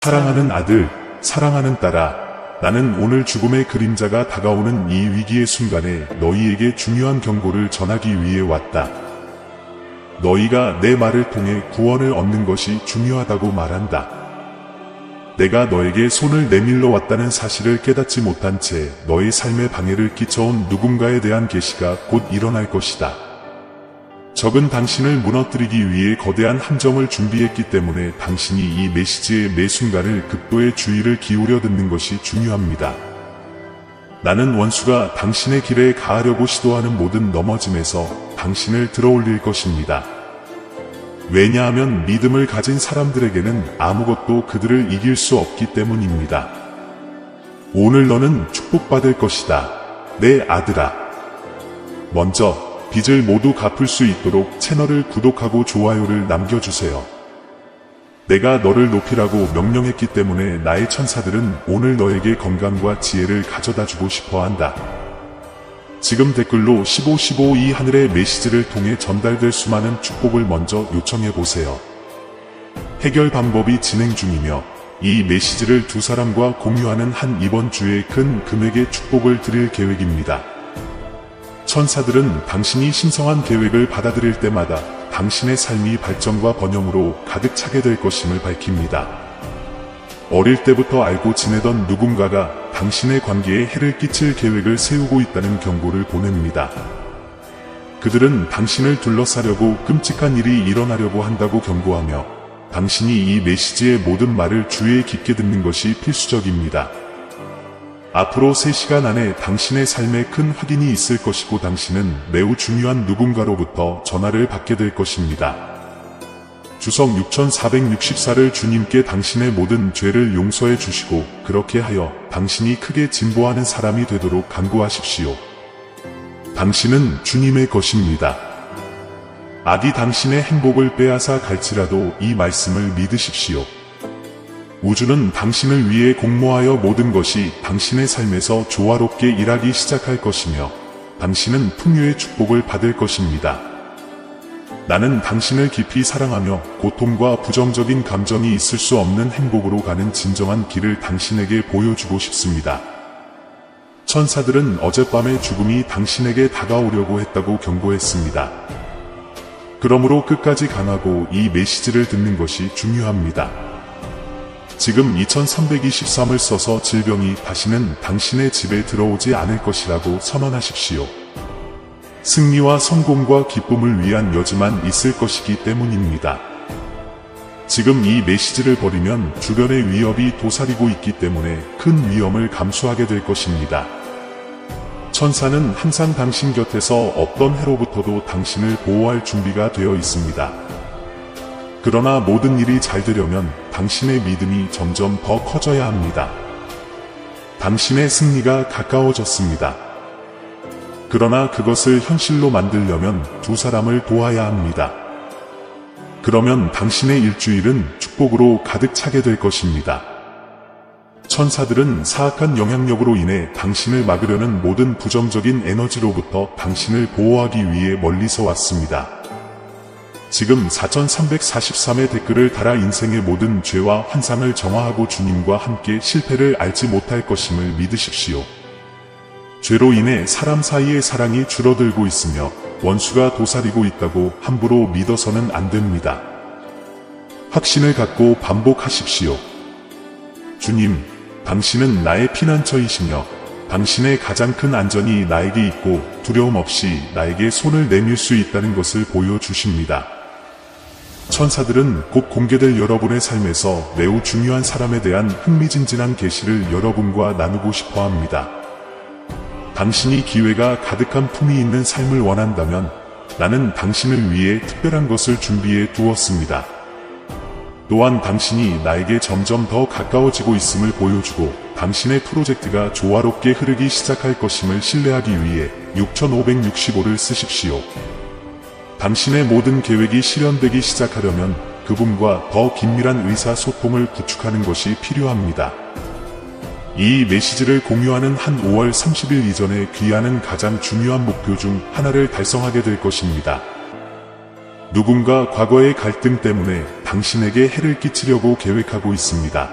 사랑하는 아들, 사랑하는 딸아, 나는 오늘 죽음의 그림자가 다가오는 이 위기의 순간에 너희에게 중요한 경고를 전하기 위해 왔다. 너희가 내 말을 통해 구원을 얻는 것이 중요하다고 말한다. 내가 너에게 손을 내밀러 왔다는 사실을 깨닫지 못한 채 너의 삶에 방해를 끼쳐온 누군가에 대한 계시가 곧 일어날 것이다. 적은 당신을 무너뜨리기 위해 거대한 함정을 준비했기 때문에 당신이 이 메시지의 매 순간을 극도의 주의를 기울여 듣는 것이 중요합니다. 나는 원수가 당신의 길에 가하려고 시도하는 모든 넘어짐에서 당신을 들어올릴 것입니다. 왜냐하면 믿음을 가진 사람들에게는 아무것도 그들을 이길 수 없기 때문입니다. 오늘 너는 축복받을 것이다, 내 아들아. 먼저 빚을 모두 갚을 수 있도록 채널을 구독하고 좋아요를 남겨주세요. 내가 너를 높이라고 명령했기 때문에 나의 천사들은 오늘 너에게 건강과 지혜를 가져다주고 싶어한다. 지금 댓글로 1515 이 하늘의 메시지를 통해 전달될 수많은 축복을 먼저 요청해보세요. 해결 방법이 진행 중이며 이 메시지를 두 사람과 공유하는 한 이번 주에 큰 금액의 축복을 드릴 계획입니다. 천사들은 당신이 신성한 계획을 받아들일 때마다 당신의 삶이 발전과 번영으로 가득 차게 될 것임을 밝힙니다. 어릴 때부터 알고 지내던 누군가가 당신의 관계에 해를 끼칠 계획을 세우고 있다는 경고를 보냅니다. 그들은 당신을 둘러싸려고 끔찍한 일이 일어나려고 한다고 경고하며 당신이 이 메시지의 모든 말을 주의에 깊게 듣는 것이 필수적입니다. 앞으로 3시간 안에 당신의 삶에 큰 확인이 있을 것이고 당신은 매우 중요한 누군가로부터 전화를 받게 될 것입니다. 주석 6464를 주님께 당신의 모든 죄를 용서해 주시고 그렇게 하여 당신이 크게 진보하는 사람이 되도록 간구하십시오. 당신은 주님의 것입니다. 악이 당신의 행복을 빼앗아 갈지라도 이 말씀을 믿으십시오. 우주는 당신을 위해 공모하여 모든 것이 당신의 삶에서 조화롭게 일하기 시작할 것이며 당신은 풍요의 축복을 받을 것입니다. 나는 당신을 깊이 사랑하며 고통과 부정적인 감정이 있을 수 없는 행복으로 가는 진정한 길을 당신에게 보여주고 싶습니다. 천사들은 어젯밤에 죽음이 당신에게 다가오려고 했다고 경고했습니다. 그러므로 끝까지 강하고 이 메시지를 듣는 것이 중요합니다. 지금 2323을 써서 질병이 다시는 당신의 집에 들어오지 않을 것이라고 선언하십시오. 승리와 성공과 기쁨을 위한 여지만 있을 것이기 때문입니다. 지금 이 메시지를 버리면 주변의 위협이 도사리고 있기 때문에 큰 위험을 감수하게 될 것입니다. 천사는 항상 당신 곁에서 어떤 해로부터도 당신을 보호할 준비가 되어 있습니다. 그러나 모든 일이 잘 되려면 당신의 믿음이 점점 더 커져야 합니다. 당신의 승리가 가까워졌습니다. 그러나 그것을 현실로 만들려면 두 사람을 도와야 합니다. 그러면 당신의 일주일은 축복으로 가득 차게 될 것입니다. 천사들은 사악한 영향력으로 인해 당신을 막으려는 모든 부정적인 에너지로부터 당신을 보호하기 위해 멀리서 왔습니다. 지금 4343의 댓글을 달아 인생의 모든 죄와 환상을 정화하고 주님과 함께 실패를 알지 못할 것임을 믿으십시오. 죄로 인해 사람 사이의 사랑이 줄어들고 있으며 원수가 도사리고 있다고 함부로 믿어서는 안 됩니다. 확신을 갖고 반복하십시오. 주님, 당신은 나의 피난처이시며 당신의 가장 큰 안전이 나에게 있고 두려움 없이 나에게 손을 내밀 수 있다는 것을 보여주십니다. 천사들은 곧 공개될 여러분의 삶에서 매우 중요한 사람에 대한 흥미진진한 계시를 여러분과 나누고 싶어 합니다. 당신이 기회가 가득한 품이 있는 삶을 원한다면 나는 당신을 위해 특별한 것을 준비해 두었습니다. 또한 당신이 나에게 점점 더 가까워지고 있음을 보여주고 당신의 프로젝트가 조화롭게 흐르기 시작할 것임을 신뢰하기 위해 6565를 쓰십시오. 당신의 모든 계획이 실현되기 시작하려면 그분과 더 긴밀한 의사소통을 구축하는 것이 필요합니다. 이 메시지를 공유하는 한 5월 30일 이전에 귀하는 가장 중요한 목표 중 하나를 달성하게 될 것입니다. 누군가 과거의 갈등 때문에 당신에게 해를 끼치려고 계획하고 있습니다.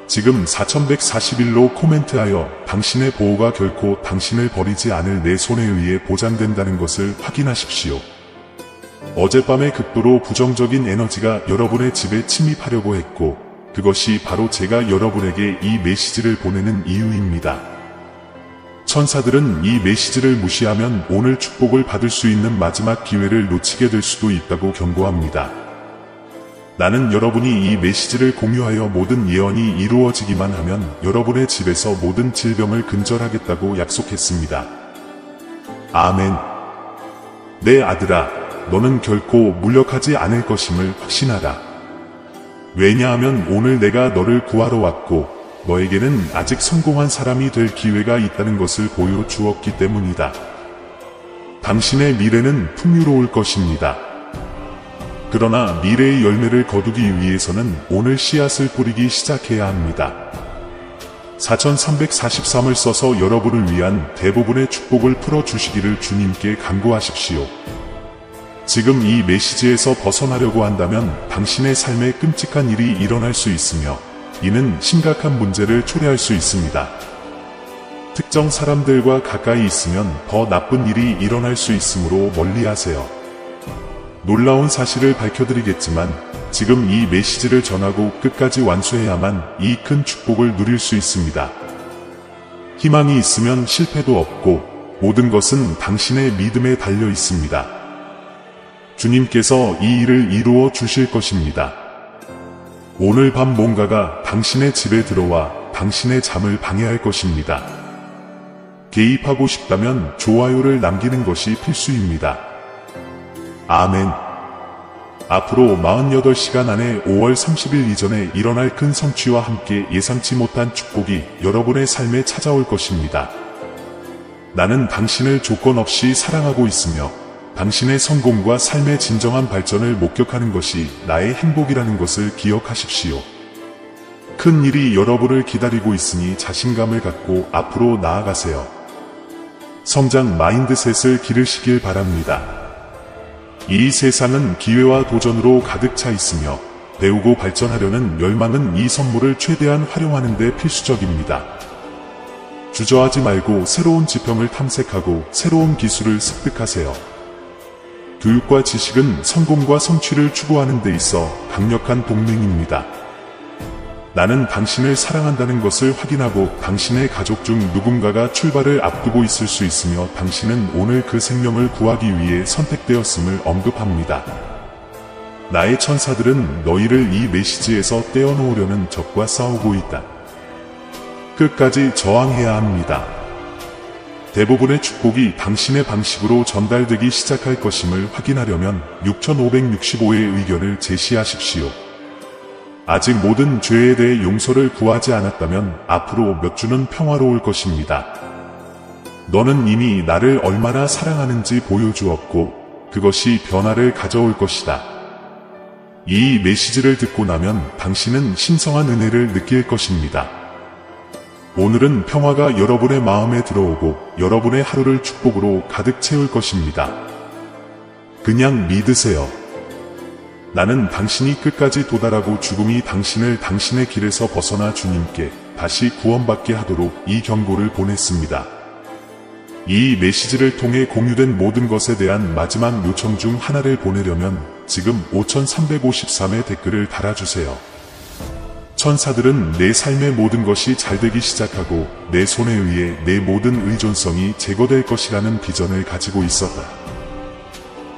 지금 4141로 코멘트하여 당신의 보호가 결코 당신을 버리지 않을 내 손에 의해 보장된다는 것을 확인하십시오. 어젯밤에 극도로 부정적인 에너지가 여러분의 집에 침입하려고 했고 그것이 바로 제가 여러분에게 이 메시지를 보내는 이유입니다. 천사들은 이 메시지를 무시하면 오늘 축복을 받을 수 있는 마지막 기회를 놓치게 될 수도 있다고 경고합니다. 나는 여러분이 이 메시지를 공유하여 모든 예언이 이루어지기만 하면 여러분의 집에서 모든 질병을 근절하겠다고 약속했습니다. 아멘. 내 아들아, 너는 결코 무력하지 않을 것임을 확신하라. 왜냐하면 오늘 내가 너를 구하러 왔고 너에게는 아직 성공한 사람이 될 기회가 있다는 것을 보여주었기 때문이다. 당신의 미래는 풍요로울 것입니다. 그러나 미래의 열매를 거두기 위해서는 오늘 씨앗을 뿌리기 시작해야 합니다. 4343을 써서 여러분을 위한 대부분의 축복을 풀어주시기를 주님께 간구하십시오. 지금 이 메시지에서 벗어나려고 한다면 당신의 삶에 끔찍한 일이 일어날 수 있으며 이는 심각한 문제를 초래할 수 있습니다. 특정 사람들과 가까이 있으면 더 나쁜 일이 일어날 수 있으므로 멀리하세요. 놀라운 사실을 밝혀드리겠지만 지금 이 메시지를 전하고 끝까지 완수해야만 이 큰 축복을 누릴 수 있습니다. 희망이 있으면 실패도 없고 모든 것은 당신의 믿음에 달려 있습니다. 주님께서 이 일을 이루어 주실 것입니다. 오늘 밤 뭔가가 당신의 집에 들어와 당신의 잠을 방해할 것입니다. 개입하고 싶다면 좋아요를 남기는 것이 필수입니다. 아멘. 앞으로 48시간 안에 5월 30일 이전에 일어날 큰 성취와 함께 예상치 못한 축복이 여러분의 삶에 찾아올 것입니다. 나는 당신을 조건 없이 사랑하고 있으며 당신의 성공과 삶의 진정한 발전을 목격하는 것이 나의 행복이라는 것을 기억하십시오. 큰 일이 여러분을 기다리고 있으니 자신감을 갖고 앞으로 나아가세요. 성장 마인드셋을 기르시길 바랍니다. 이 세상은 기회와 도전으로 가득 차 있으며 배우고 발전하려는 열망은 이 선물을 최대한 활용하는 데 필수적입니다. 주저하지 말고 새로운 지평을 탐색하고 새로운 기술을 습득하세요. 교육과 지식은 성공과 성취를 추구하는 데 있어 강력한 동맹입니다. 나는 당신을 사랑한다는 것을 확인하고 당신의 가족 중 누군가가 출발을 앞두고 있을 수 있으며 당신은 오늘 그 생명을 구하기 위해 선택되었음을 언급합니다. 나의 천사들은 너희를 이 메시지에서 떼어놓으려는 적과 싸우고 있다. 끝까지 저항해야 합니다. 대부분의 축복이 당신의 방식으로 전달되기 시작할 것임을 확인하려면 6565의 의견을 제시하십시오. 아직 모든 죄에 대해 용서를 구하지 않았다면 앞으로 몇 주는 평화로울 것입니다. 너는 이미 나를 얼마나 사랑하는지 보여주었고 그것이 변화를 가져올 것이다. 이 메시지를 듣고 나면 당신은 신성한 은혜를 느낄 것입니다. 오늘은 평화가 여러분의 마음에 들어오고 여러분의 하루를 축복으로 가득 채울 것입니다. 그냥 믿으세요. 나는 당신이 끝까지 도달하고 죽음이 당신을 당신의 길에서 벗어나 주님께 다시 구원받게 하도록 이 경고를 보냈습니다. 이 메시지를 통해 공유된 모든 것에 대한 마지막 요청 중 하나를 보내려면 지금 5353의 댓글을 달아주세요. 천사들은 내 삶의 모든 것이 잘되기 시작하고 내 손에 의해 내 모든 의존성이 제거될 것이라는 비전을 가지고 있었다.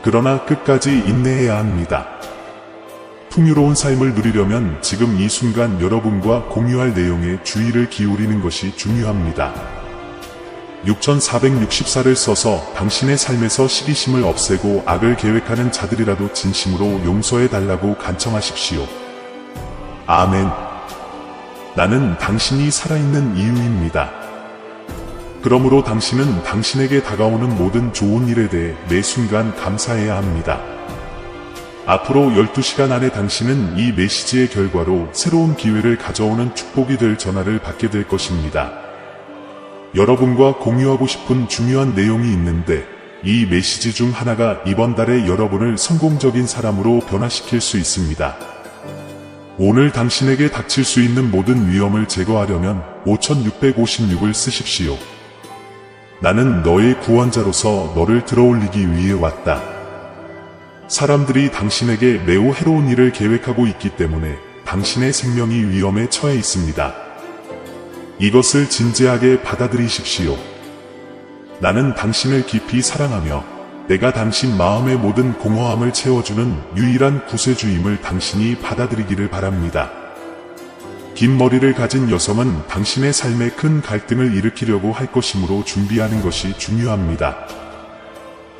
그러나 끝까지 인내해야 합니다. 풍요로운 삶을 누리려면 지금 이 순간 여러분과 공유할 내용에 주의를 기울이는 것이 중요합니다. 6464를 써서 당신의 삶에서 시기심을 없애고 악을 계획하는 자들이라도 진심으로 용서해달라고 간청하십시오. 아멘. 나는 당신이 살아있는 이유입니다. 그러므로 당신은 당신에게 다가오는 모든 좋은 일에 대해 매 순간 감사해야 합니다. 앞으로 12시간 안에 당신은 이 메시지의 결과로 새로운 기회를 가져오는 축복이 될 전화를 받게 될 것입니다. 여러분과 공유하고 싶은 중요한 내용이 있는데 이 메시지 중 하나가 이번 달에 여러분을 성공적인 사람으로 변화시킬 수 있습니다. 오늘 당신에게 닥칠 수 있는 모든 위험을 제거하려면 5656을 쓰십시오. 나는 너의 구원자로서 너를 들어올리기 위해 왔다. 사람들이 당신에게 매우 해로운 일을 계획하고 있기 때문에 당신의 생명이 위험에 처해 있습니다. 이것을 진지하게 받아들이십시오. 나는 당신을 깊이 사랑하며 내가 당신 마음의 모든 공허함을 채워주는 유일한 구세주임을 당신이 받아들이기를 바랍니다. 긴 머리를 가진 여성은 당신의 삶에 큰 갈등을 일으키려고 할 것이므로 준비하는 것이 중요합니다.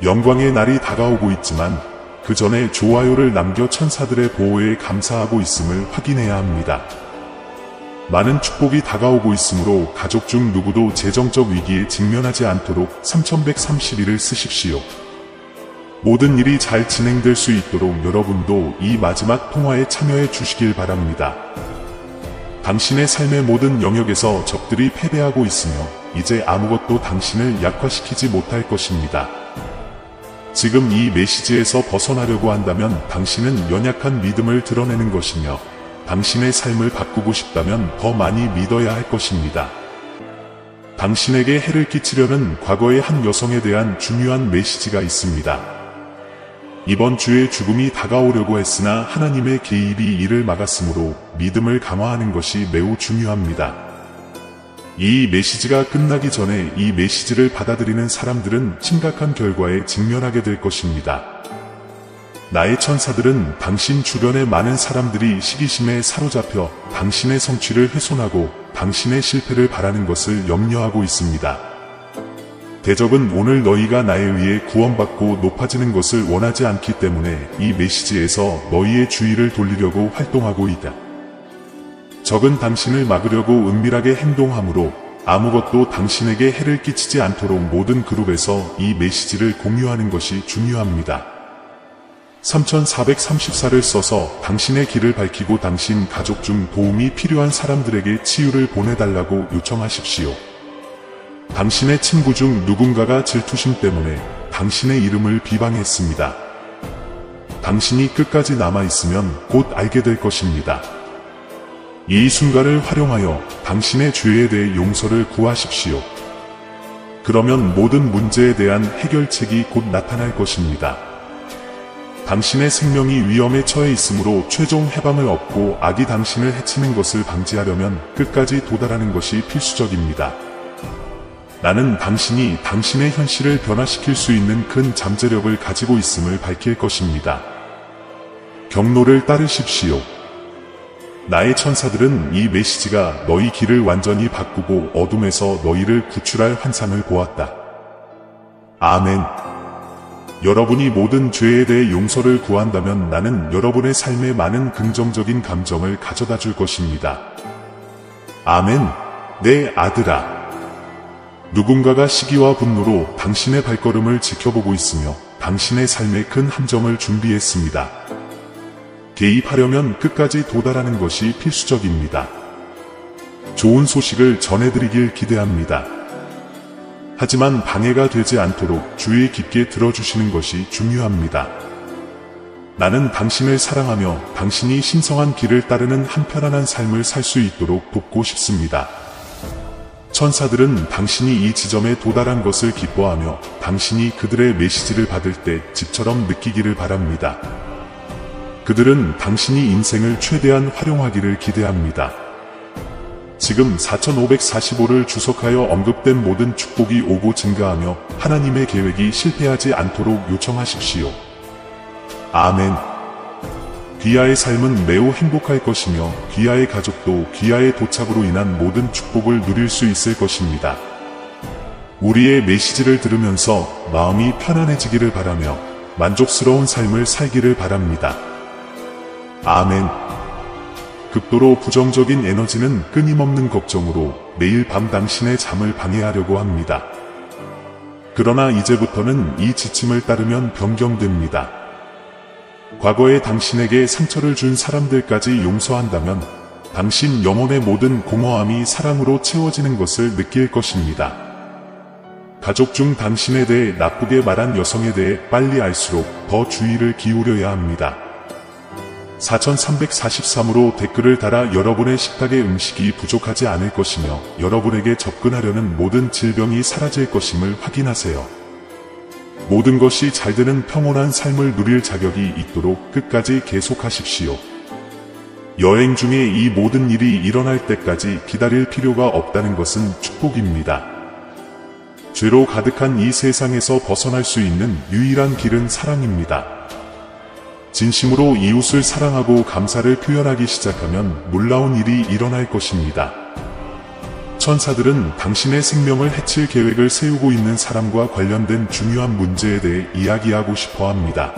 영광의 날이 다가오고 있지만 그 전에 좋아요를 남겨 천사들의 보호에 감사하고 있음을 확인해야 합니다. 많은 축복이 다가오고 있으므로 가족 중 누구도 재정적 위기에 직면하지 않도록 3131을 쓰십시오. 모든 일이 잘 진행될 수 있도록 여러분도 이 마지막 통화에 참여해 주시길 바랍니다. 당신의 삶의 모든 영역에서 적들이 패배하고 있으며 이제 아무것도 당신을 약화시키지 못할 것입니다. 지금 이 메시지에서 벗어나려고 한다면 당신은 연약한 믿음을 드러내는 것이며 당신의 삶을 바꾸고 싶다면 더 많이 믿어야 할 것입니다. 당신에게 해를 끼치려는 과거의 한 여성에 대한 중요한 메시지가 있습니다. 이번 주에 죽음이 다가오려고 했으나 하나님의 개입이 이를 막았으므로 믿음을 강화하는 것이 매우 중요합니다. 이 메시지가 끝나기 전에 이 메시지를 받아들이는 사람들은 심각한 결과에 직면하게 될 것입니다. 나의 천사들은 당신 주변의 많은 사람들이 시기심에 사로잡혀 당신의 성취를 훼손하고 당신의 실패를 바라는 것을 염려하고 있습니다. 대적은 오늘 너희가 나에 의해 구원받고 높아지는 것을 원하지 않기 때문에 이 메시지에서 너희의 주의를 돌리려고 활동하고 있다. 적은 당신을 막으려고 은밀하게 행동하므로 아무것도 당신에게 해를 끼치지 않도록 모든 그룹에서 이 메시지를 공유하는 것이 중요합니다. 3434를 써서 당신의 길을 밝히고 당신 가족 중 도움이 필요한 사람들에게 치유를 보내달라고 요청하십시오. 당신의 친구 중 누군가가 질투심 때문에 당신의 이름을 비방했습니다. 당신이 끝까지 남아있으면 곧 알게 될 것입니다. 이 순간을 활용하여 당신의 죄에 대해 용서를 구하십시오. 그러면 모든 문제에 대한 해결책이 곧 나타날 것입니다. 당신의 생명이 위험에 처해 있으므로 최종 해방을 얻고 악이 당신을 해치는 것을 방지하려면 끝까지 도달하는 것이 필수적입니다. 나는 당신이 당신의 현실을 변화시킬 수 있는 큰 잠재력을 가지고 있음을 밝힐 것입니다. 경로를 따르십시오. 나의 천사들은 이 메시지가 너희 길을 완전히 바꾸고 어둠에서 너희를 구출할 환상을 보았다. 아멘. 여러분이 모든 죄에 대해 용서를 구한다면 나는 여러분의 삶에 많은 긍정적인 감정을 가져다 줄 것입니다. 아멘. 내 아들아. 누군가가 시기와 분노로 당신의 발걸음을 지켜보고 있으며 당신의 삶에 큰 함정을 준비했습니다. 개입하려면 끝까지 도달하는 것이 필수적입니다. 좋은 소식을 전해드리길 기대합니다. 하지만 방해가 되지 않도록 주의 깊게 들어주시는 것이 중요합니다. 나는 당신을 사랑하며 당신이 신성한 길을 따르는 한편안한 삶을 살 수 있도록 돕고 싶습니다. 천사들은 당신이 이 지점에 도달한 것을 기뻐하며 당신이 그들의 메시지를 받을 때 집처럼 느끼기를 바랍니다. 그들은 당신이 인생을 최대한 활용하기를 기대합니다. 지금 4545를 주석하여 언급된 모든 축복이 오고 증가하며 하나님의 계획이 실패하지 않도록 요청하십시오. 아멘. 귀하의 삶은 매우 행복할 것이며 귀하의 가족도 귀하의 도착으로 인한 모든 축복을 누릴 수 있을 것입니다. 우리의 메시지를 들으면서 마음이 편안해지기를 바라며 만족스러운 삶을 살기를 바랍니다. 아멘. 극도로 부정적인 에너지는 끊임없는 걱정으로 매일 밤 당신의 잠을 방해하려고 합니다. 그러나 이제부터는 이 지침을 따르면 변경됩니다. 과거에 당신에게 상처를 준 사람들까지 용서한다면 당신 영혼의 모든 공허함이 사랑으로 채워지는 것을 느낄 것입니다. 가족 중 당신에 대해 나쁘게 말한 여성에 대해 빨리 알수록 더 주의를 기울여야 합니다. 4343으로 댓글을 달아 여러분의 식탁에 음식이 부족하지 않을 것이며 여러분에게 접근하려는 모든 질병이 사라질 것임을 확인하세요. 모든 것이 잘 되는 평온한 삶을 누릴 자격이 있도록 끝까지 계속하십시오. 여행 중에 이 모든 일이 일어날 때까지 기다릴 필요가 없다는 것은 축복입니다. 죄로 가득한 이 세상에서 벗어날 수 있는 유일한 길은 사랑입니다. 진심으로 이웃을 사랑하고 감사를 표현하기 시작하면 놀라운 일이 일어날 것입니다. 천사들은 당신의 생명을 해칠 계획을 세우고 있는 사람과 관련된 중요한 문제에 대해 이야기하고 싶어 합니다.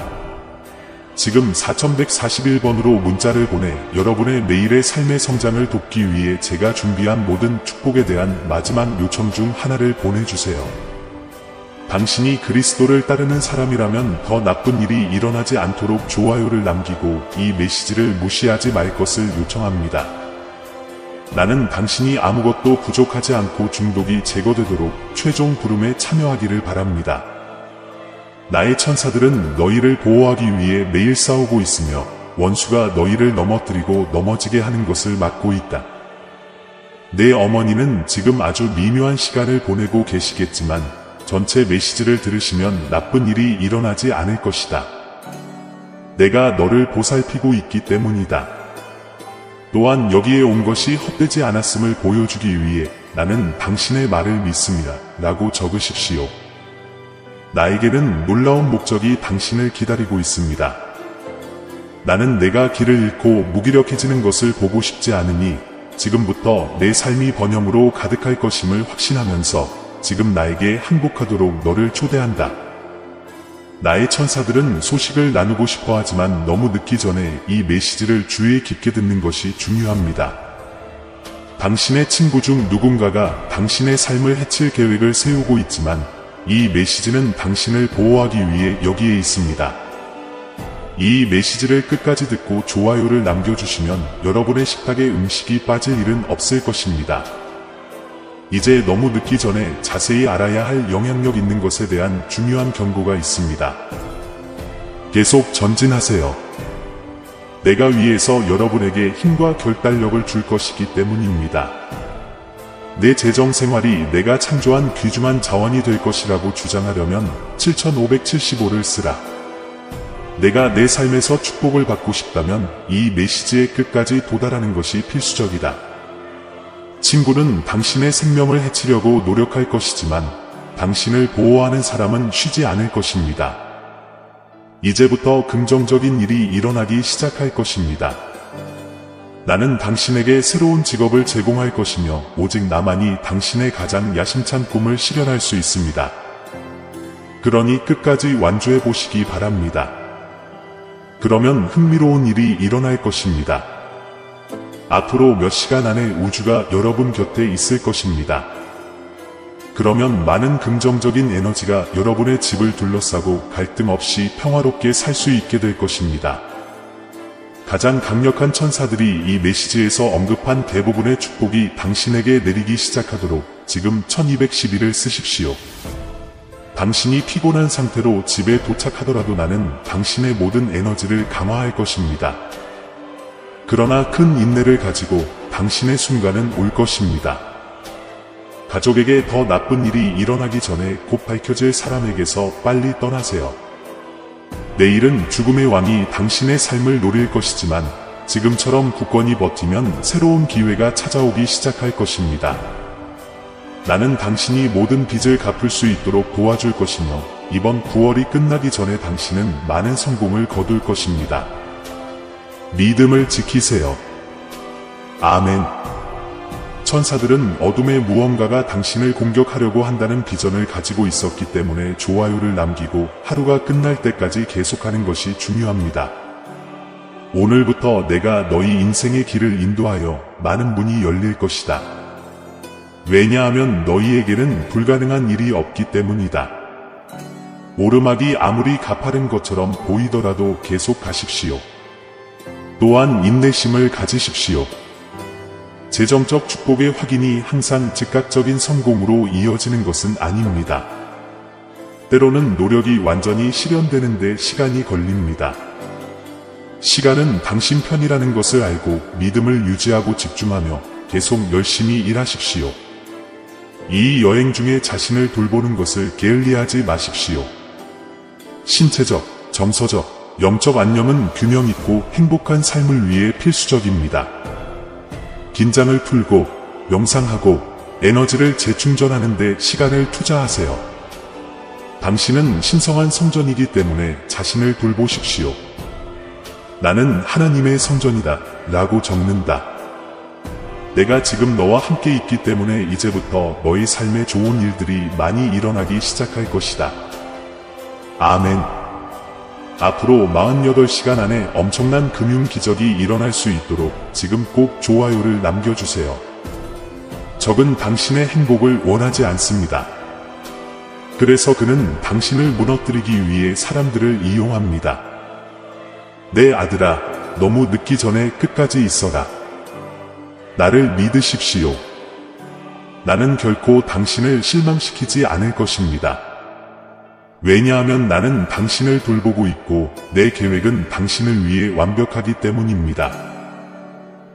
지금 4141번으로 문자를 보내 여러분의 매일의 삶의 성장을 돕기 위해 제가 준비한 모든 축복에 대한 마지막 요청 중 하나를 보내주세요. 당신이 그리스도를 따르는 사람이라면 더 나쁜 일이 일어나지 않도록 좋아요를 남기고 이 메시지를 무시하지 말 것을 요청합니다. 나는 당신이 아무것도 부족하지 않고 중독이 제거되도록 최종 부름에 참여하기를 바랍니다. 나의 천사들은 너희를 보호하기 위해 매일 싸우고 있으며 원수가 너희를 넘어뜨리고 넘어지게 하는 것을 막고 있다. 내 어머니는 지금 아주 미묘한 시간을 보내고 계시겠지만 전체 메시지를 들으시면 나쁜 일이 일어나지 않을 것이다. 내가 너를 보살피고 있기 때문이다. 또한 여기에 온 것이 헛되지 않았음을 보여주기 위해 나는 당신의 말을 믿습니다. 라고 적으십시오. 나에게는 놀라운 목적이 당신을 기다리고 있습니다. 나는 내가 길을 잃고 무기력해지는 것을 보고 싶지 않으니 지금부터 내 삶이 번영으로 가득할 것임을 확신하면서 지금 나에게 항복하도록 너를 초대한다. 나의 천사들은 소식을 나누고 싶어 하지만 너무 늦기 전에 이 메시지를 주의 깊게 듣는 것이 중요합니다. 당신의 친구 중 누군가가 당신의 삶을 해칠 계획을 세우고 있지만 이 메시지는 당신을 보호하기 위해 여기에 있습니다. 이 메시지를 끝까지 듣고 좋아요를 남겨주시면 여러분의 식탁에 음식이 빠질 일은 없을 것입니다. 이제 너무 늦기 전에 자세히 알아야 할 영향력 있는 것에 대한 중요한 경고가 있습니다. 계속 전진하세요. 내가 위에서 여러분에게 힘과 결단력을 줄 것이기 때문입니다. 내 재정 생활이 내가 창조한 귀중한 자원이 될 것이라고 주장하려면 7575를 쓰라. 내가 내 삶에서 축복을 받고 싶다면 이 메시지의 끝까지 도달하는 것이 필수적이다. 친구는 당신의 생명을 해치려고 노력할 것이지만 당신을 보호하는 사람은 쉬지 않을 것입니다. 이제부터 긍정적인 일이 일어나기 시작할 것입니다. 나는 당신에게 새로운 직업을 제공할 것이며 오직 나만이 당신의 가장 야심찬 꿈을 실현할 수 있습니다. 그러니 끝까지 완주해 보시기 바랍니다. 그러면 흥미로운 일이 일어날 것입니다. 앞으로 몇 시간 안에 우주가 여러분 곁에 있을 것입니다. 그러면 많은 긍정적인 에너지가 여러분의 집을 둘러싸고 갈등 없이 평화롭게 살 수 있게 될 것입니다. 가장 강력한 천사들이 이 메시지에서 언급한 대부분의 축복이 당신에게 내리기 시작하도록 지금 1211을 쓰십시오. 당신이 피곤한 상태로 집에 도착하더라도 나는 당신의 모든 에너지를 강화할 것입니다. 그러나 큰 인내를 가지고 당신의 순간은 올 것입니다. 가족에게 더 나쁜 일이 일어나기 전에 곧 밝혀질 사람에게서 빨리 떠나세요. 내일은 죽음의 왕이 당신의 삶을 노릴 것이지만 지금처럼 굳건히 버티면 새로운 기회가 찾아오기 시작할 것입니다. 나는 당신이 모든 빚을 갚을 수 있도록 도와줄 것이며 이번 9월이 끝나기 전에 당신은 많은 성공을 거둘 것입니다. 믿음을 지키세요. 아멘. 천사들은 어둠의 무언가가 당신을 공격하려고 한다는 비전을 가지고 있었기 때문에 좋아요를 남기고 하루가 끝날 때까지 계속하는 것이 중요합니다. 오늘부터 내가 너희 인생의 길을 인도하여 많은 문이 열릴 것이다. 왜냐하면 너희에게는 불가능한 일이 없기 때문이다. 오르막이 아무리 가파른 것처럼 보이더라도 계속 가십시오. 또한 인내심을 가지십시오. 재정적 축복의 확인이 항상 즉각적인 성공으로 이어지는 것은 아닙니다. 때로는 노력이 완전히 실현되는데 시간이 걸립니다. 시간은 당신 편이라는 것을 알고 믿음을 유지하고 집중하며 계속 열심히 일하십시오. 이 여행 중에 자신을 돌보는 것을 게을리하지 마십시오. 신체적, 정서적, 영적 안녕은 균형 있고 행복한 삶을 위해 필수적입니다. 긴장을 풀고 명상하고 에너지를 재충전하는 데 시간을 투자하세요. 당신은 신성한 성전이기 때문에 자신을 돌보십시오. 나는 하나님의 성전이다 라고 적는다. 내가 지금 너와 함께 있기 때문에 이제부터 너의 삶에 좋은 일들이 많이 일어나기 시작할 것이다. 아멘. 앞으로 48시간 안에 엄청난 금융 기적이 일어날 수 있도록 지금 꼭 좋아요를 남겨주세요. 적은 당신의 행복을 원하지 않습니다. 그래서 그는 당신을 무너뜨리기 위해 사람들을 이용합니다. 내 아들아, 너무 늦기 전에 끝까지 있어라. 나를 믿으십시오. 나는 결코 당신을 실망시키지 않을 것입니다. 왜냐하면 나는 당신을 돌보고 있고 내 계획은 당신을 위해 완벽하기 때문입니다.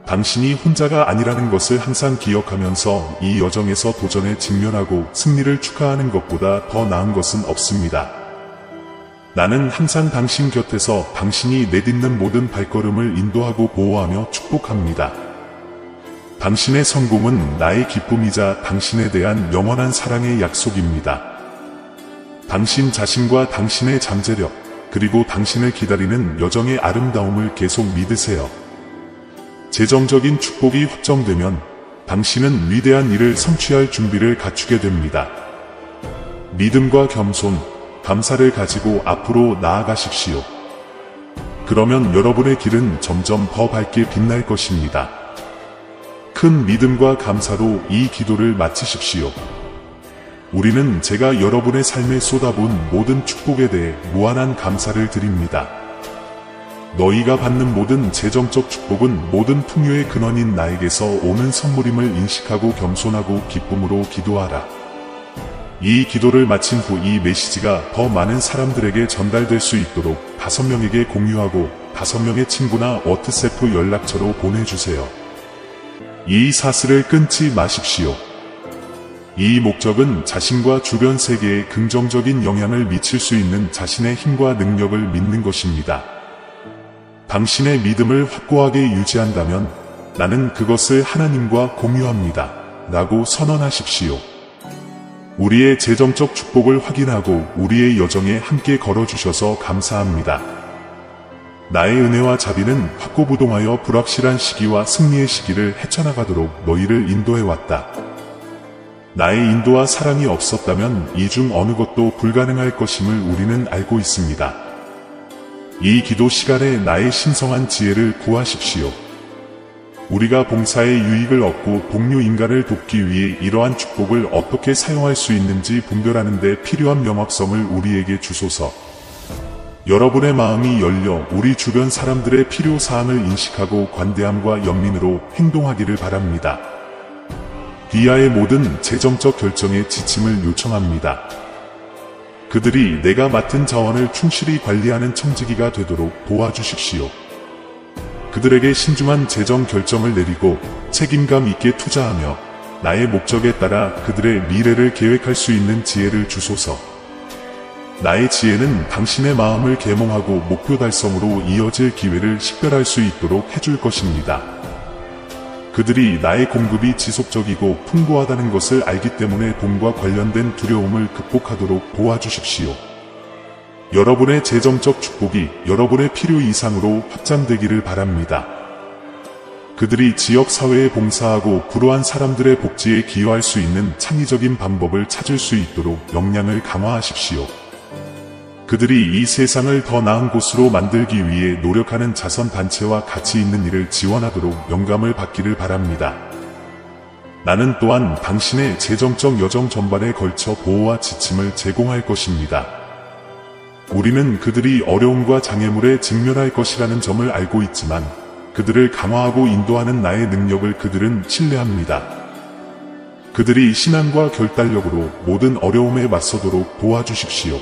당신이 혼자가 아니라는 것을 항상 기억하면서 이 여정에서 도전에 직면하고 승리를 축하하는 것보다 더 나은 것은 없습니다. 나는 항상 당신 곁에서 당신이 내딛는 모든 발걸음을 인도하고 보호하며 축복합니다. 당신의 성공은 나의 기쁨이자 당신에 대한 영원한 사랑의 약속입니다. 당신 자신과 당신의 잠재력, 그리고 당신을 기다리는 여정의 아름다움을 계속 믿으세요. 재정적인 축복이 확정되면 당신은 위대한 일을 성취할 준비를 갖추게 됩니다. 믿음과 겸손, 감사를 가지고 앞으로 나아가십시오. 그러면 여러분의 길은 점점 더 밝게 빛날 것입니다. 큰 믿음과 감사로 이 기도를 마치십시오. 우리는 제가 여러분의 삶에 쏟아부은 모든 축복에 대해 무한한 감사를 드립니다. 너희가 받는 모든 재정적 축복은 모든 풍요의 근원인 나에게서 오는 선물임을 인식하고 겸손하고 기쁨으로 기도하라. 이 기도를 마친 후 이 메시지가 더 많은 사람들에게 전달될 수 있도록 5명에게 공유하고 5명의 친구나 워트세프 연락처로 보내주세요. 이 사슬을 끊지 마십시오. 이 목적은 자신과 주변 세계에 긍정적인 영향을 미칠 수 있는 자신의 힘과 능력을 믿는 것입니다. 당신의 믿음을 확고하게 유지한다면 나는 그것을 하나님과 공유합니다. 라고 선언하십시오. 우리의 재정적 축복을 확인하고 우리의 여정에 함께 걸어주셔서 감사합니다. 나의 은혜와 자비는 확고부동하여 불확실한 시기와 승리의 시기를 헤쳐나가도록 너희를 인도해왔다. 나의 인도와 사랑이 없었다면 이 중 어느 것도 불가능할 것임을 우리는 알고 있습니다. 이 기도 시간에 나의 신성한 지혜를 구하십시오. 우리가 봉사의 유익을 얻고 동료 인간을 돕기 위해 이러한 축복을 어떻게 사용할 수 있는지 분별하는 데 필요한 명확성을 우리에게 주소서. 여러분의 마음이 열려 우리 주변 사람들의 필요사항을 인식하고 관대함과 연민으로 행동하기를 바랍니다. 비하의 모든 재정적 결정에 지침을 요청합니다. 그들이 내가 맡은 자원을 충실히 관리하는 청지기가 되도록 도와주십시오. 그들에게 신중한 재정 결정을 내리고 책임감 있게 투자하며 나의 목적에 따라 그들의 미래를 계획할 수 있는 지혜를 주소서. 나의 지혜는 당신의 마음을 계몽하고 목표 달성으로 이어질 기회를 식별할 수 있도록 해줄 것입니다. 그들이 나의 공급이 지속적이고 풍부하다는 것을 알기 때문에 돈과 관련된 두려움을 극복하도록 도와주십시오. 여러분의 재정적 축복이 여러분의 필요 이상으로 확장되기를 바랍니다. 그들이 지역사회에 봉사하고 불우한 사람들의 복지에 기여할 수 있는 창의적인 방법을 찾을 수 있도록 역량을 강화하십시오. 그들이 이 세상을 더 나은 곳으로 만들기 위해 노력하는 자선단체와 가치 있는 일을 지원하도록 영감을 받기를 바랍니다. 나는 또한 당신의 재정적 여정 전반에 걸쳐 보호와 지침을 제공할 것입니다. 우리는 그들이 어려움과 장애물에 직면할 것이라는 점을 알고 있지만 그들을 강화하고 인도하는 나의 능력을 그들은 신뢰합니다. 그들이 신앙과 결단력으로 모든 어려움에 맞서도록 도와주십시오.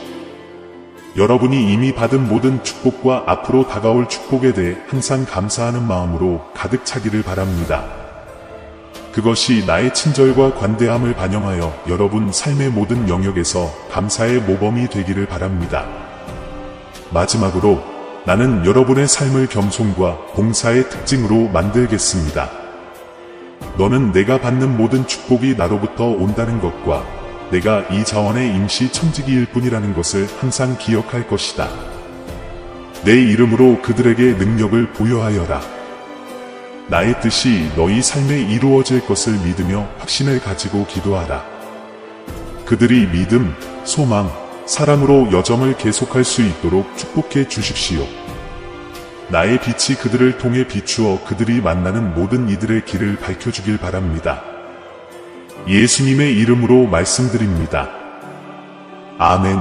여러분이 이미 받은 모든 축복과 앞으로 다가올 축복에 대해 항상 감사하는 마음으로 가득 차기를 바랍니다. 그것이 나의 친절과 관대함을 반영하여 여러분 삶의 모든 영역에서 감사의 모범이 되기를 바랍니다. 마지막으로 나는 여러분의 삶을 겸손과 봉사의 특징으로 만들겠습니다. 너는 내가 받는 모든 축복이 나로부터 온다는 것과 내가 이 자원의 임시 천지기일 뿐이라는 것을 항상 기억할 것이다. 내 이름으로 그들에게 능력을 부여하여라. 나의 뜻이 너희 삶에 이루어질 것을 믿으며 확신을 가지고 기도하라. 그들이 믿음, 소망, 사랑으로 여정을 계속할 수 있도록 축복해 주십시오. 나의 빛이 그들을 통해 비추어 그들이 만나는 모든 이들의 길을 밝혀주길 바랍니다. 예수님의 이름으로 말씀드립니다. 아멘.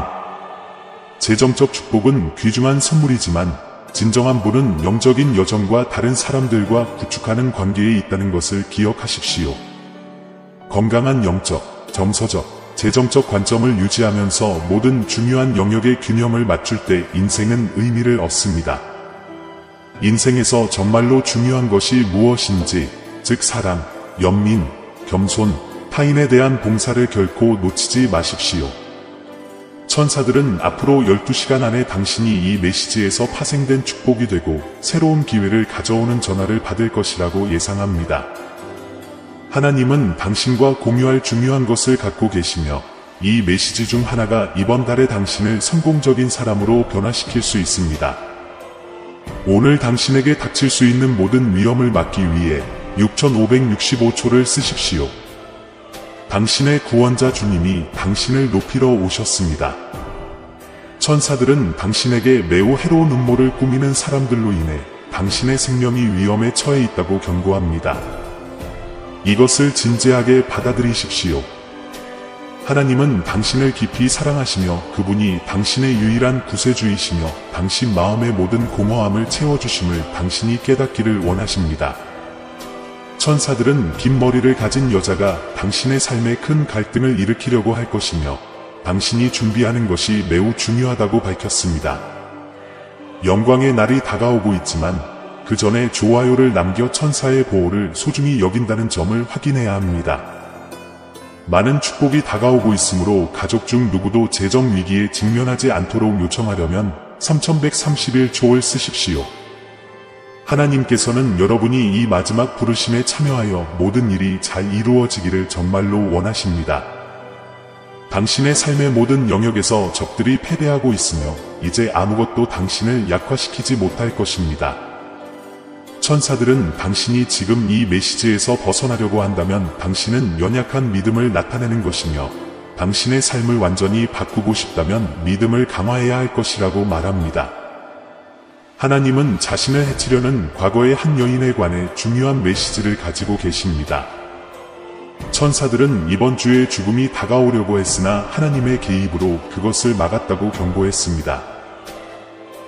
재정적 축복은 귀중한 선물이지만 진정한 부는 영적인 여정과 다른 사람들과 구축하는 관계에 있다는 것을 기억하십시오. 건강한 영적, 정서적, 재정적 관점을 유지하면서 모든 중요한 영역의 균형을 맞출 때 인생은 의미를 얻습니다. 인생에서 정말로 중요한 것이 무엇인지, 즉 사랑, 연민, 겸손, 타인에 대한 봉사를 결코 놓치지 마십시오. 천사들은 앞으로 12시간 안에 당신이 이 메시지에서 파생된 축복이 되고 새로운 기회를 가져오는 전화를 받을 것이라고 예상합니다. 하나님은 당신과 공유할 중요한 것을 갖고 계시며 이 메시지 중 하나가 이번 달에 당신을 성공적인 사람으로 변화시킬 수 있습니다. 오늘 당신에게 닥칠 수 있는 모든 위험을 막기 위해 6565초를 쓰십시오. 당신의 구원자 주님이 당신을 높이러 오셨습니다. 천사들은 당신에게 매우 해로운 음모를 꾸미는 사람들로 인해 당신의 생명이 위험에 처해 있다고 경고합니다. 이것을 진지하게 받아들이십시오. 하나님은 당신을 깊이 사랑하시며 그분이 당신의 유일한 구세주이시며 당신 마음의 모든 공허함을 채워주심을 당신이 깨닫기를 원하십니다. 천사들은 긴 머리를 가진 여자가 당신의 삶에 큰 갈등을 일으키려고 할 것이며 당신이 준비하는 것이 매우 중요하다고 밝혔습니다. 영광의 날이 다가오고 있지만 그 전에 좋아요를 남겨 천사의 보호를 소중히 여긴다는 점을 확인해야 합니다. 많은 축복이 다가오고 있으므로 가족 중 누구도 재정 위기에 직면하지 않도록 요청하려면 3131초를 쓰십시오. 하나님께서는 여러분이 이 마지막 부르심에 참여하여 모든 일이 잘 이루어지기를 정말로 원하십니다. 당신의 삶의 모든 영역에서 적들이 패배하고 있으며 이제 아무것도 당신을 약화시키지 못할 것입니다. 천사들은 당신이 지금 이 메시지에서 벗어나려고 한다면 당신은 연약한 믿음을 나타내는 것이며 당신의 삶을 완전히 바꾸고 싶다면 믿음을 강화해야 할 것이라고 말합니다. 하나님은 자신을 해치려는 과거의 한 여인에 관해 중요한 메시지를 가지고 계십니다. 천사들은 이번 주에 죽음이 다가오려고 했으나 하나님의 개입으로 그것을 막았다고 경고했습니다.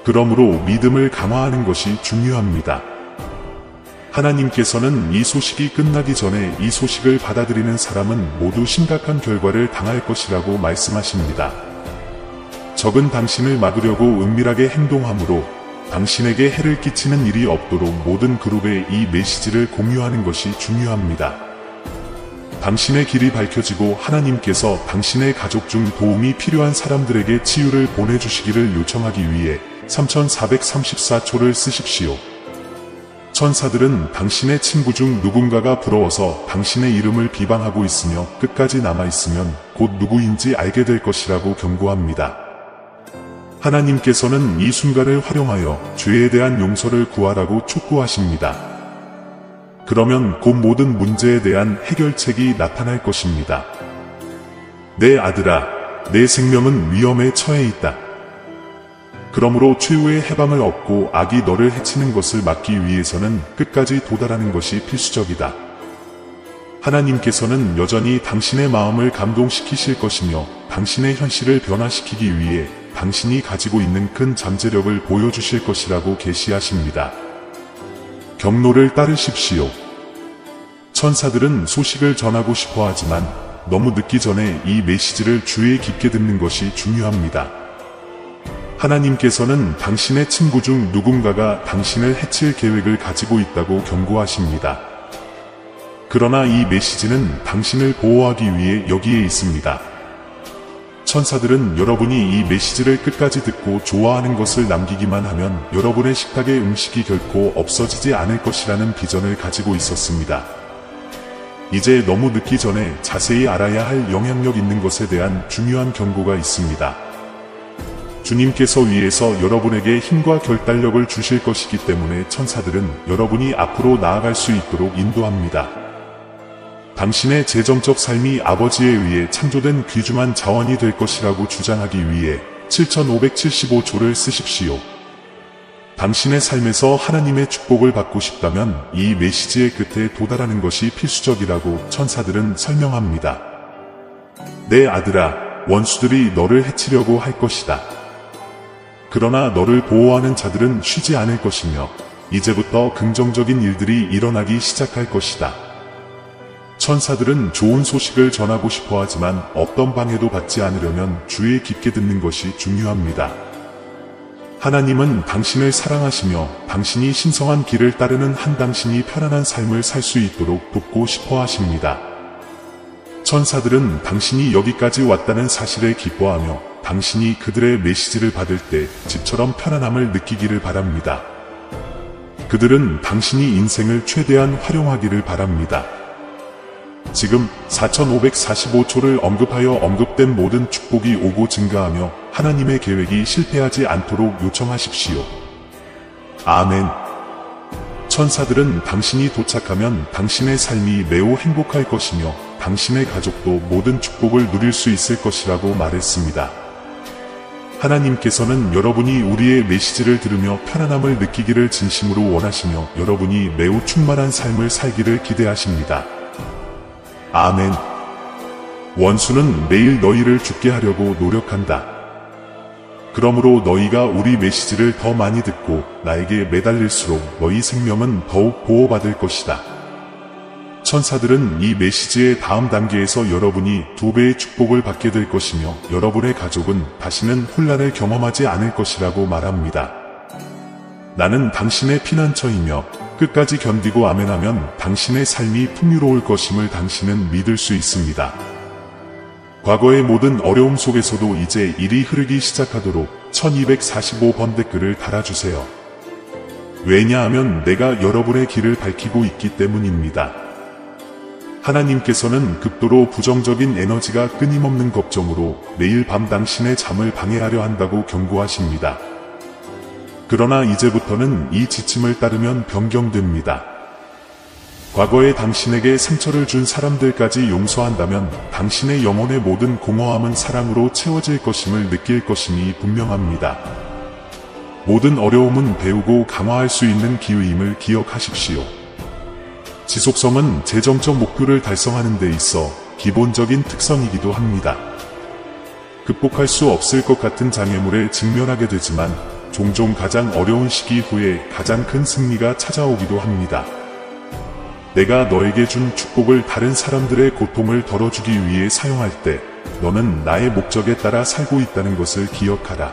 그러므로 믿음을 강화하는 것이 중요합니다. 하나님께서는 이 소식이 끝나기 전에 이 소식을 받아들이는 사람은 모두 심각한 결과를 당할 것이라고 말씀하십니다. 적은 당신을 막으려고 은밀하게 행동하므로 당신에게 해를 끼치는 일이 없도록 모든 그룹에 이 메시지를 공유하는 것이 중요합니다. 당신의 길이 밝혀지고 하나님께서 당신의 가족 중 도움이 필요한 사람들에게 치유를 보내주시기를 요청하기 위해 3434초를 쓰십시오. 천사들은 당신의 친구 중 누군가가 부러워서 당신의 이름을 비방하고 있으며 끝까지 남아있으면 곧 누구인지 알게 될 것이라고 경고합니다. 하나님께서는 이 순간을 활용하여 죄에 대한 용서를 구하라고 촉구하십니다. 그러면 곧 모든 문제에 대한 해결책이 나타날 것입니다. 내 아들아, 내 생명은 위험에 처해 있다. 그러므로 최후의 해방을 얻고 악이 너를 해치는 것을 막기 위해서는 끝까지 도달하는 것이 필수적이다. 하나님께서는 여전히 당신의 마음을 감동시키실 것이며 당신의 현실을 변화시키기 위해 당신이 가지고 있는 큰 잠재력을 보여주실 것이라고 계시하십니다. 경로를 따르십시오. 천사들은 소식을 전하고 싶어 하지만 너무 늦기 전에 이 메시지를 주의 깊게 듣는 것이 중요합니다. 하나님께서는 당신의 친구 중 누군가가 당신을 해칠 계획을 가지고 있다고 경고하십니다. 그러나 이 메시지는 당신을 보호하기 위해 여기에 있습니다. 천사들은 여러분이 이 메시지를 끝까지 듣고 좋아하는 것을 남기기만 하면 여러분의 식탁에 음식이 결코 없어지지 않을 것이라는 비전을 가지고 있었습니다. 이제 너무 늦기 전에 자세히 알아야 할 영향력 있는 것에 대한 중요한 경고가 있습니다. 주님께서 위에서 여러분에게 힘과 결단력을 주실 것이기 때문에 천사들은 여러분이 앞으로 나아갈 수 있도록 인도합니다. 당신의 재정적 삶이 아버지에 의해 창조된 귀중한 자원이 될 것이라고 주장하기 위해 7575초를 쓰십시오. 당신의 삶에서 하나님의 축복을 받고 싶다면 이 메시지의 끝에 도달하는 것이 필수적이라고 천사들은 설명합니다. 내 아들아, 원수들이 너를 해치려고 할 것이다. 그러나 너를 보호하는 자들은 쉬지 않을 것이며 이제부터 긍정적인 일들이 일어나기 시작할 것이다. 천사들은 좋은 소식을 전하고 싶어 하지만 어떤 방해도 받지 않으려면 주의 깊게 듣는 것이 중요합니다. 하나님은 당신을 사랑하시며 당신이 신성한 길을 따르는 한 당신이 편안한 삶을 살 수 있도록 돕고 싶어 하십니다. 천사들은 당신이 여기까지 왔다는 사실에 기뻐하며 당신이 그들의 메시지를 받을 때 집처럼 편안함을 느끼기를 바랍니다. 그들은 당신이 인생을 최대한 활용하기를 바랍니다. 지금 4545초를 언급하여 언급된 모든 축복이 오고 증가하며 하나님의 계획이 실패하지 않도록 요청하십시오. 아멘. 천사들은 당신이 도착하면 당신의 삶이 매우 행복할 것이며 당신의 가족도 모든 축복을 누릴 수 있을 것이라고 말했습니다. 하나님께서는 여러분이 우리의 메시지를 들으며 편안함을 느끼기를 진심으로 원하시며 여러분이 매우 충만한 삶을 살기를 기대하십니다. 아멘. 원수는 매일 너희를 죽게 하려고 노력한다. 그러므로 너희가 우리 메시지를 더 많이 듣고 나에게 매달릴수록 너희 생명은 더욱 보호받을 것이다. 천사들은 이 메시지의 다음 단계에서 여러분이 2배의 축복을 받게 될 것이며 여러분의 가족은 다시는 혼란을 경험하지 않을 것이라고 말합니다. 나는 당신의 피난처이며 끝까지 견디고 아멘하면 당신의 삶이 풍요로울 것임을 당신은 믿을 수 있습니다. 과거의 모든 어려움 속에서도 이제 일이 흐르기 시작하도록 1245번 댓글을 달아주세요. 왜냐하면 내가 여러분의 길을 밝히고 있기 때문입니다. 하나님께서는 극도로 부정적인 에너지가 끊임없는 걱정으로 매일 밤 당신의 잠을 방해하려 한다고 경고하십니다. 그러나 이제부터는 이 지침을 따르면 변경됩니다. 과거에 당신에게 상처를 준 사람들까지 용서한다면 당신의 영혼의 모든 공허함은 사랑으로 채워질 것임을 느낄 것임이 분명합니다. 모든 어려움은 배우고 강화할 수 있는 기회임을 기억하십시오. 지속성은 재정적 목표를 달성하는 데 있어 기본적인 특성이기도 합니다. 극복할 수 없을 것 같은 장애물에 직면하게 되지만 종종 가장 어려운 시기 후에 가장 큰 승리가 찾아오기도 합니다. 내가 너에게 준 축복을 다른 사람들의 고통을 덜어주기 위해 사용할 때 너는 나의 목적에 따라 살고 있다는 것을 기억하라.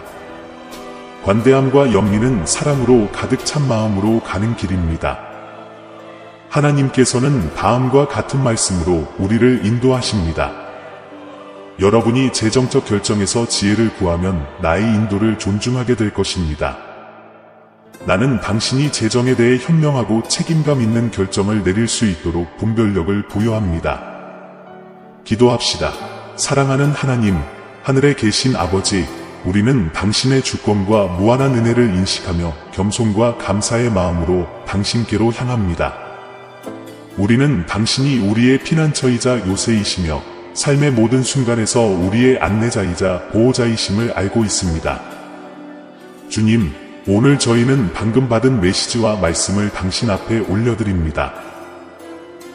관대함과 연민은 사랑으로 가득 찬 마음으로 가는 길입니다. 하나님께서는 다음과 같은 말씀으로 우리를 인도하십니다. 여러분이 재정적 결정에서 지혜를 구하면 나의 인도를 존중하게 될 것입니다. 나는 당신이 재정에 대해 현명하고 책임감 있는 결정을 내릴 수 있도록 분별력을 부여합니다. 기도합시다. 사랑하는 하나님, 하늘에 계신 아버지, 우리는 당신의 주권과 무한한 은혜를 인식하며 겸손과 감사의 마음으로 당신께로 향합니다. 우리는 당신이 우리의 피난처이자 요새이시며 삶의 모든 순간에서 우리의 안내자이자 보호자이심을 알고 있습니다. 주님, 오늘 저희는 방금 받은 메시지와 말씀을 당신 앞에 올려드립니다.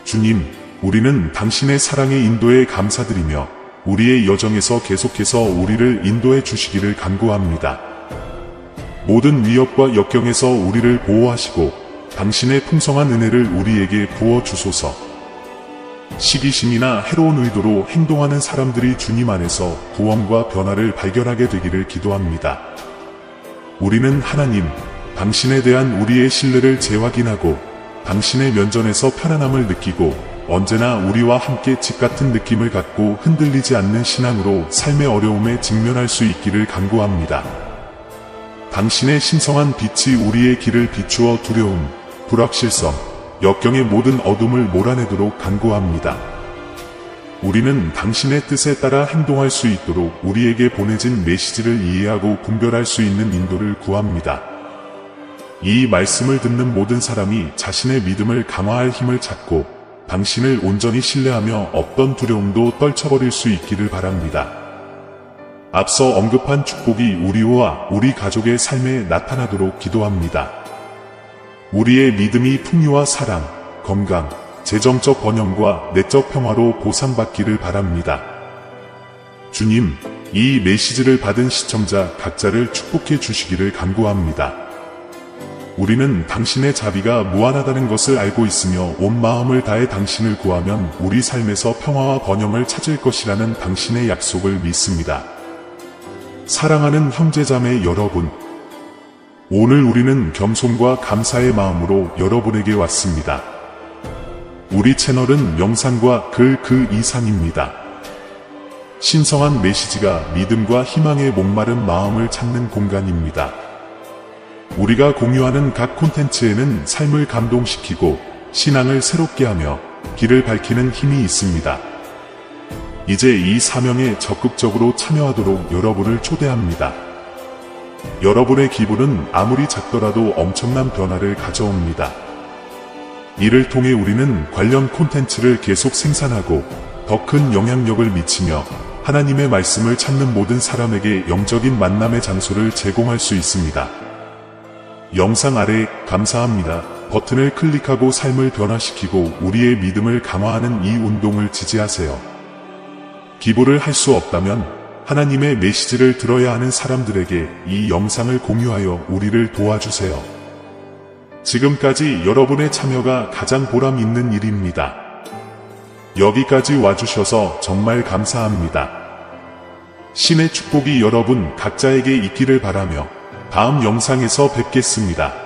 주님, 우리는 당신의 사랑의 인도에 감사드리며 우리의 여정에서 계속해서 우리를 인도해 주시기를 간구합니다. 모든 위협과 역경에서 우리를 보호하시고 당신의 풍성한 은혜를 우리에게 부어주소서. 시기심이나 해로운 의도로 행동하는 사람들이 주님 안에서 구원과 변화를 발견하게 되기를 기도합니다. 우리는 하나님, 당신에 대한 우리의 신뢰를 재확인하고 당신의 면전에서 편안함을 느끼고 언제나 우리와 함께 집 같은 느낌을 갖고 흔들리지 않는 신앙으로 삶의 어려움에 직면할 수 있기를 간구합니다. 당신의 신성한 빛이 우리의 길을 비추어 두려움, 불확실성, 역경의 모든 어둠을 몰아내도록 간구합니다. 우리는 당신의 뜻에 따라 행동할 수 있도록 우리에게 보내진 메시지를 이해하고 분별할 수 있는 인도를 구합니다. 이 말씀을 듣는 모든 사람이 자신의 믿음을 강화할 힘을 찾고 당신을 온전히 신뢰하며 어떤 두려움도 떨쳐버릴 수 있기를 바랍니다. 앞서 언급한 축복이 우리와 우리 가족의 삶에 나타나도록 기도합니다. 우리의 믿음이 풍요와 사랑, 건강, 재정적 번영과 내적 평화로 보상받기를 바랍니다. 주님, 이 메시지를 받은 시청자 각자를 축복해 주시기를 간구합니다. 우리는 당신의 자비가 무한하다는 것을 알고 있으며 온 마음을 다해 당신을 구하면 우리 삶에서 평화와 번영을 찾을 것이라는 당신의 약속을 믿습니다. 사랑하는 형제자매 여러분, 오늘 우리는 겸손과 감사의 마음으로 여러분에게 왔습니다. 우리 채널은 영상과 글 그 이상입니다. 신성한 메시지가 믿음과 희망의 목마른 마음을 찾는 공간입니다. 우리가 공유하는 각 콘텐츠에는 삶을 감동시키고 신앙을 새롭게 하며 길을 밝히는 힘이 있습니다. 이제 이 사명에 적극적으로 참여하도록 여러분을 초대합니다. 여러분의 기부는 아무리 작더라도 엄청난 변화를 가져옵니다. 이를 통해 우리는 관련 콘텐츠를 계속 생산하고 더 큰 영향력을 미치며 하나님의 말씀을 찾는 모든 사람에게 영적인 만남의 장소를 제공할 수 있습니다. 영상 아래 감사합니다 버튼을 클릭하고 삶을 변화시키고 우리의 믿음을 강화하는 이 운동을 지지하세요. 기부를 할 수 없다면 하나님의 메시지를 들어야 하는 사람들에게 이 영상을 공유하여 우리를 도와주세요. 지금까지 여러분의 참여가 가장 보람 있는 일입니다. 여기까지 와주셔서 정말 감사합니다. 신의 축복이 여러분 각자에게 있기를 바라며 다음 영상에서 뵙겠습니다.